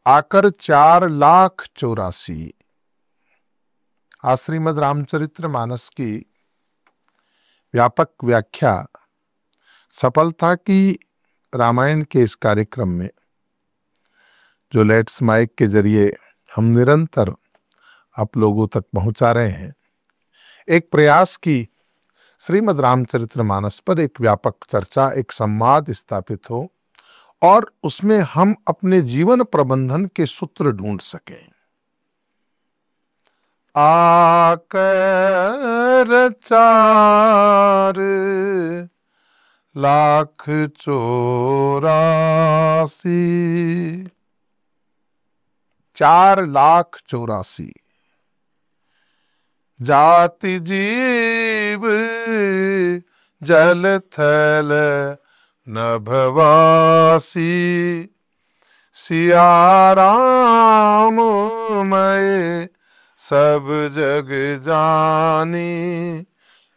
आकर 4,84,000। आज श्रीमद् रामचरित्र मानस की व्यापक व्याख्या सफलता की रामायण के इस कार्यक्रम में जो लेट्स माइक के जरिए हम निरंतर आप लोगों तक पहुंचा रहे हैं, एक प्रयास की श्रीमद् रामचरित्र मानस पर एक व्यापक चर्चा, एक संवाद स्थापित हो और उसमें हम अपने जीवन प्रबंधन के सूत्र ढूंढ सकें। आकर 4,84,000, 4,84,000 जाति जीव जल थल नभवासी, सिया राम मैं सब जग जानी,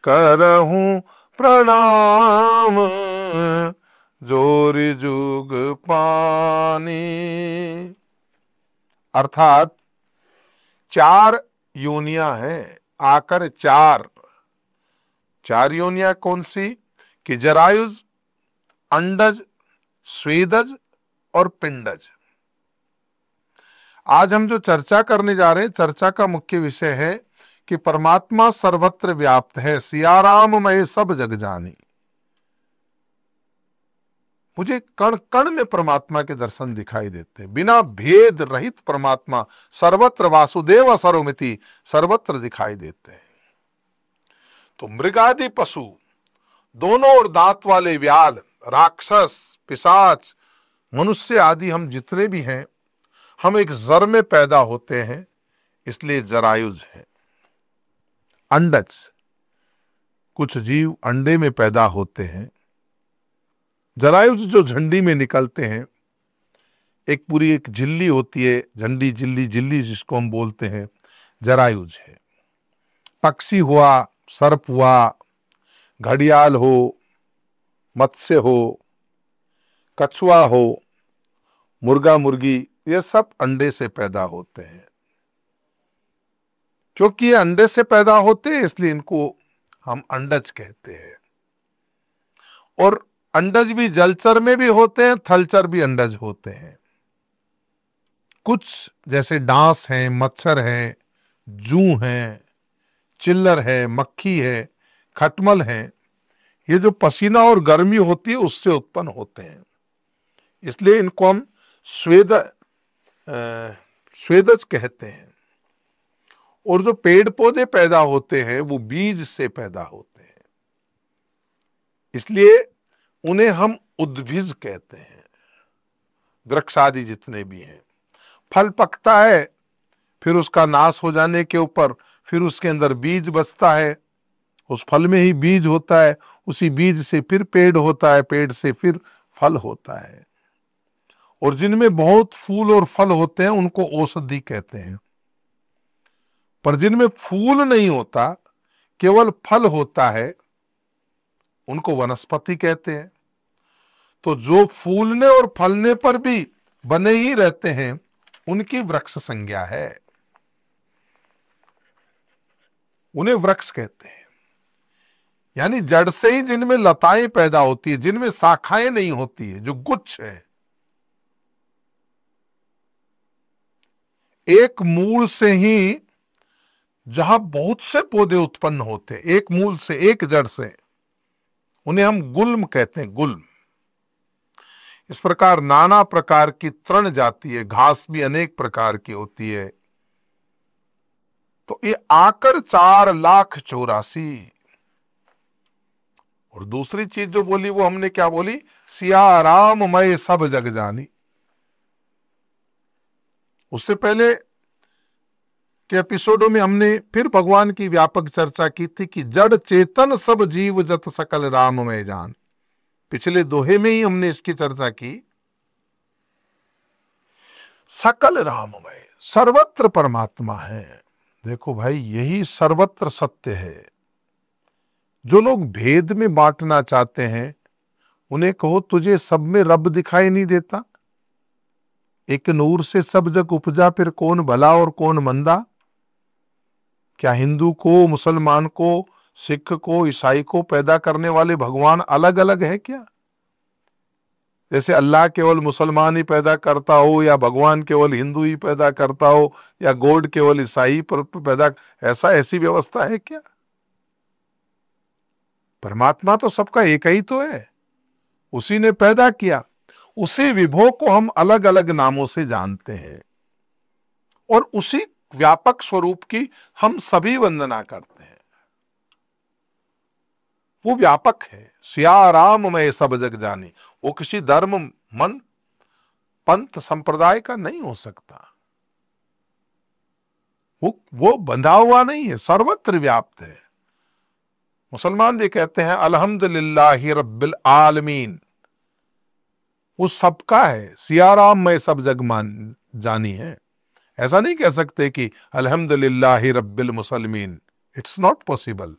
करहूं प्रणाम जोरि जुग पानी। अर्थात 4 योनियां हैं, आकर 4 योनियां कौन सी कि जरायुज, अंडज, स्वेदज और पिंडज। आज हम जो चर्चा करने जा रहे हैं, चर्चा का मुख्य विषय है कि परमात्मा सर्वत्र व्याप्त है, सिया राम मैं सब जग जानी। मुझे कण कण में परमात्मा के दर्शन दिखाई देते हैं, बिना भेद रहित परमात्मा सर्वत्र वासुदेव सर्वमिति सर्वत्र दिखाई देते हैं। तो मृगादि पशु, दोनों ओर दांत वाले व्याल, राक्षस, पिशाच, मनुष्य आदि हम जितने भी हैं, हम एक जर में पैदा होते हैं, इसलिए जरायुज है। अंडज, कुछ जीव अंडे में पैदा होते हैं। जरायुज जो झंडी में निकलते हैं, एक पूरी एक झिल्ली होती है, झंडी झिल्ली जिसको हम बोलते हैं, जरायुज है। पक्षी हुआ, सर्प हुआ, घड़ियाल हो, मत्स्य हो, कछुआ हो, मुर्गा मुर्गी, ये सब अंडे से पैदा होते हैं। क्योंकि ये अंडे से पैदा होते हैं इसलिए इनको हम अंडज कहते हैं। और अंडज भी जलचर में भी होते हैं, थलचर भी अंडज होते हैं। कुछ जैसे डांस हैं, मच्छर हैं, जू हैं, चिल्लर है, मक्खी है, खटमल है, ये जो पसीना और गर्मी होती है उससे उत्पन्न होते हैं, इसलिए इनको हम स्वेदज कहते हैं। और जो पेड़ पौधे पैदा होते हैं वो बीज से पैदा होते हैं, इसलिए उन्हें हम उद्भिज कहते हैं। वृक्ष आदि जितने भी हैं, फल पकता है, फिर उसका नाश हो जाने के ऊपर फिर उसके अंदर बीज बचता है, उस फल में ही बीज होता है, उसी बीज से फिर पेड़ होता है, पेड़ से फिर फल होता है। और जिनमें बहुत फूल और फल होते हैं उनको औषधि कहते हैं। पर जिनमें फूल नहीं होता, केवल फल होता है, उनको वनस्पति कहते हैं। तो जो फूलने और फलने पर भी बने ही रहते हैं उनकी वृक्ष संज्ञा है, उन्हें वृक्ष कहते हैं। यानी जड़ से ही जिनमें लताएं पैदा होती है, जिनमें शाखाएं नहीं होती है, जो गुच्छ है, एक मूल से ही जहां बहुत से पौधे उत्पन्न होते हैं, एक मूल से, एक जड़ से, उन्हें हम गुल्म कहते हैं, गुल्म। इस प्रकार नाना प्रकार की तृण जाती है, घास भी अनेक प्रकार की होती है। तो ये आकर 4,84,000। और दूसरी चीज जो बोली वो हमने क्या बोली, सिया राम मैं सब जग जानी। उससे पहले के एपिसोडों में हमने फिर भगवान की व्यापक चर्चा की थी कि जड़ चेतन सब जीव जत सकल राम में जान। पिछले दोहे में ही हमने इसकी चर्चा की। सकल राममय, सर्वत्र परमात्मा है। देखो भाई, यही सर्वत्र सत्य है। जो लोग भेद में बांटना चाहते हैं उन्हें कहो तुझे सब में रब दिखाई नहीं देता, एक नूर से सब जग उपजा, फिर कौन भला और कौन मंदा। क्या हिंदू को, मुसलमान को, सिख को, ईसाई को पैदा करने वाले भगवान अलग अलग है क्या? जैसे अल्लाह केवल मुसलमान ही पैदा करता हो, या भगवान केवल हिंदू ही पैदा करता हो, या गॉड केवल ईसाई पर पैदा, ऐसी व्यवस्था है क्या? परमात्मा तो सबका एक ही तो है, उसी ने पैदा किया। उसी विभो को हम अलग अलग नामों से जानते हैं और उसी व्यापक स्वरूप की हम सभी वंदना करते हैं। वो व्यापक है। सिया राम मैं सब जग जानी, वो किसी धर्म, मन, पंथ, संप्रदाय का नहीं हो सकता। वो बंधा हुआ नहीं है, सर्वत्र व्याप्त है। मुसलमान भी कहते हैं अल्हम्दुलिल्लाहि रब्बिल आलमीन, वो सबका है। सिया राम मैं सब जग मान जानी है। ऐसा नहीं कह सकते कि अल्हम्दुलिल्लाहि रब्बिल मुसलमीन, इट्स नॉट पॉसिबल।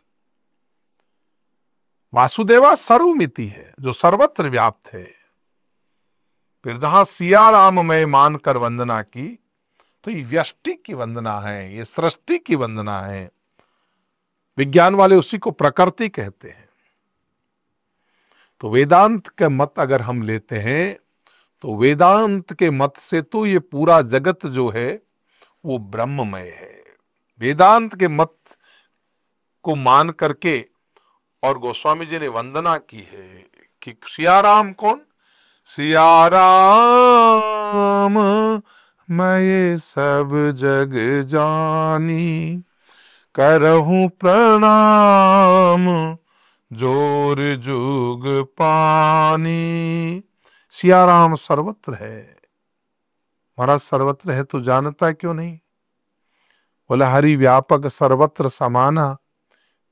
वासुदेवा सर्वमिति है, जो सर्वत्र व्याप्त है। फिर जहां सिया राम में मानकर वंदना की, तो ये व्यष्टि की वंदना है, ये सृष्टि की वंदना है। विज्ञान वाले उसी को प्रकृति कहते हैं। तो वेदांत के मत अगर हम लेते हैं, तो वेदांत के मत से तो ये पूरा जगत जो है वो ब्रह्ममय है। वेदांत के मत को मान करके और गोस्वामी जी ने वंदना की है कि सियाराम कौन? सियाराम मैं ये सब जग जानी, करहूं प्रणाम जोर जुग पानी। सियाराम सर्वत्र है। महाराज सर्वत्र है तो जानता क्यों नहीं? बोला हरि व्यापक सर्वत्र समाना,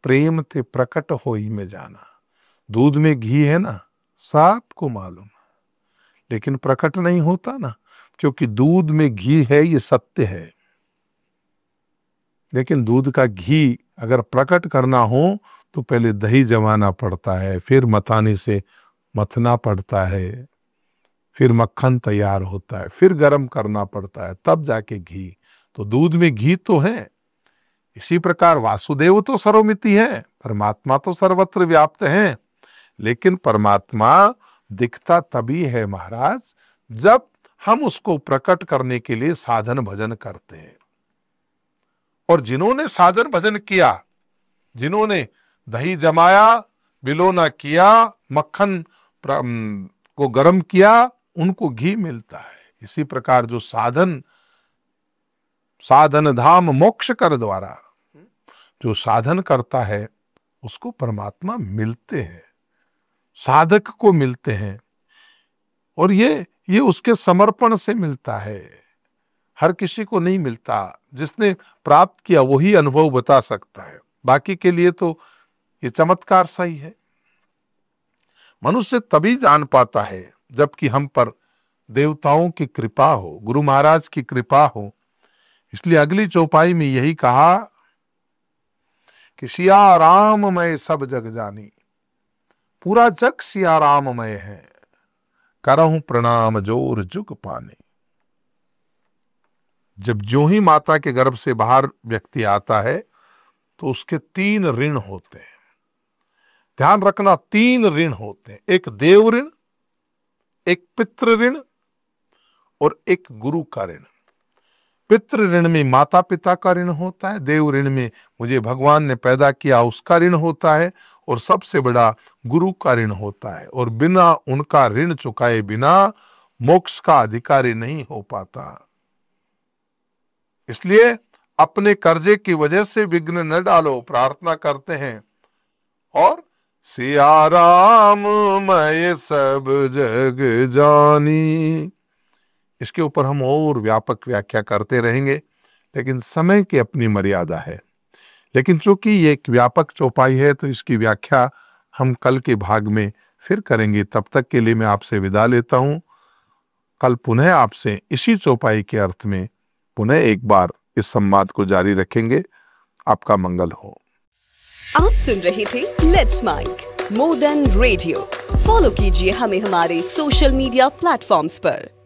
प्रेम ते प्रकट होई में जाना। दूध में घी है ना, सबको मालूम, लेकिन प्रकट नहीं होता ना, क्योंकि दूध में घी है, ये सत्य है। लेकिन दूध का घी अगर प्रकट करना हो तो पहले दही जमाना पड़ता है, फिर मथानी से मथना पड़ता है, फिर मक्खन तैयार होता है, फिर गर्म करना पड़ता है, तब जाके घी। तो दूध में घी तो है। इसी प्रकार वासुदेव तो सर्वमिति है, परमात्मा तो सर्वत्र व्याप्त है। लेकिन परमात्मा दिखता तभी है महाराज, जब हम उसको प्रकट करने के लिए साधन भजन करते हैं। और जिन्होंने साधन भजन किया, जिन्होंने दही जमाया, बिलोना किया, मक्खन को गर्म किया, उनको घी मिलता है। इसी प्रकार जो साधन धाम मोक्ष कर द्वारा जो साधन करता है, उसको परमात्मा मिलते हैं, साधक को मिलते हैं। और ये उसके समर्पण से मिलता है, हर किसी को नहीं मिलता। जिसने प्राप्त किया वही अनुभव बता सकता है, बाकी के लिए तो ये चमत्कार सही है। मनुष्य तभी जान पाता है जबकि हम पर देवताओं की कृपा हो, गुरु महाराज की कृपा हो। इसलिए अगली चौपाई में यही कहा कि सिया राममय सब जग जानी, पूरा जग सिया राममय है, करहूं प्रणाम जोर जुग पाने। जब ज्यों ही माता के गर्भ से बाहर व्यक्ति आता है तो उसके 3 ऋण होते हैं। ध्यान रखना, 3 ऋण होते हैं। एक देव ऋण, एक पितृ ऋण और एक गुरु का ऋण। पितृ ऋण में माता पिता का ऋण होता है, देव ऋण में मुझे भगवान ने पैदा किया उसका ऋण होता है, और सबसे बड़ा गुरु का ऋण होता है। और बिना उनका ऋण चुकाए बिना मोक्ष का अधिकारी नहीं हो पाता। इसलिए अपने कर्जे की वजह से विघ्न न डालो, प्रार्थना करते हैं। और सिया राम मैं सब जग जानी, इसके ऊपर हम और व्यापक व्याख्या करते रहेंगे, लेकिन समय की अपनी मर्यादा है। लेकिन चूंकि ये एक व्यापक चौपाई है तो इसकी व्याख्या हम कल के भाग में फिर करेंगे। तब तक के लिए मैं आपसे विदा लेता हूं। कल पुनः आपसे इसी चौपाई के अर्थ में पुनः एक बार इस संवाद को जारी रखेंगे। आपका मंगल हो। आप सुन रहे थे let's mike more than radio. Follow कीजिए हमें हमारे सोशल मीडिया प्लेटफॉर्म्स पर।